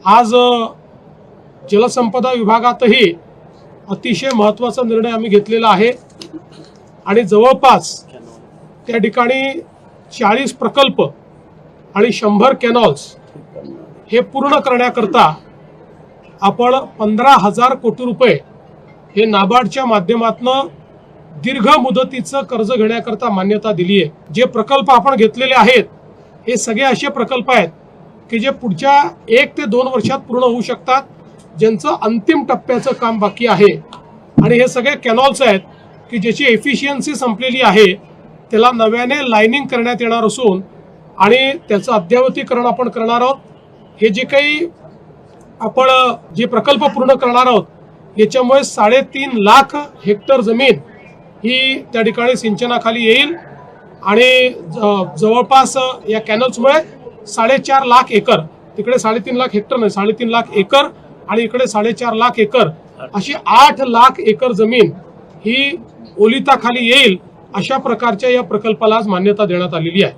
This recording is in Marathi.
आज जलसंपदा विभागातही अतिशय महत्त्वाचा निर्णय आम्ही घेतलेला आहे आणि जवळपास त्या ठिकाणी 40 प्रकल्प आणि 100 कॅनॉल्स हे पूर्ण करण्याकरता आपण 15,000 कोटी रुपये हे नाबार्डच्या माध्यमातून दीर्घ मुदतीचं कर्ज घेण्याकरता मान्यता दिली आहे। जे प्रकल्प आपण घेतलेले आहेत हे सगळे असे प्रकल्प आहेत की जे पुढच्या 1 ते 2 वर्षात पूर्ण होऊ शकतात, ज्यांचं अंतिम टप्प्याचं काम बाकी आहे। आणि हे सगळे कॅनॉल्स आहेत की ज्याची एफिशियन्सी संपलेली आहे, त्याला नव्याने लाइनिंग करण्यात येणार असून आणि त्याचं अद्ययावतीकरण आपण करणार आहोत। हे जे काही आपण जे प्रकल्प पूर्ण करणार आहोत याच्यामुळे 3.5 लाख हेक्टर जमीन ही त्या ठिकाणी सिंचनाखाली येईल आणि जवळपास या कॅनल्समुळे 4.5 लाख एकर, तिकडे 3.5 लाख हेक्टर नाही 3.5 लाख एकर आणि इकडे 4.5 लाख एकर अशी 8 लाख एकर जमीन ही ओलिताखाली येईल। अशा प्रकारच्या या प्रकल्पाला आज मान्यता देण्यात आलेली आहे।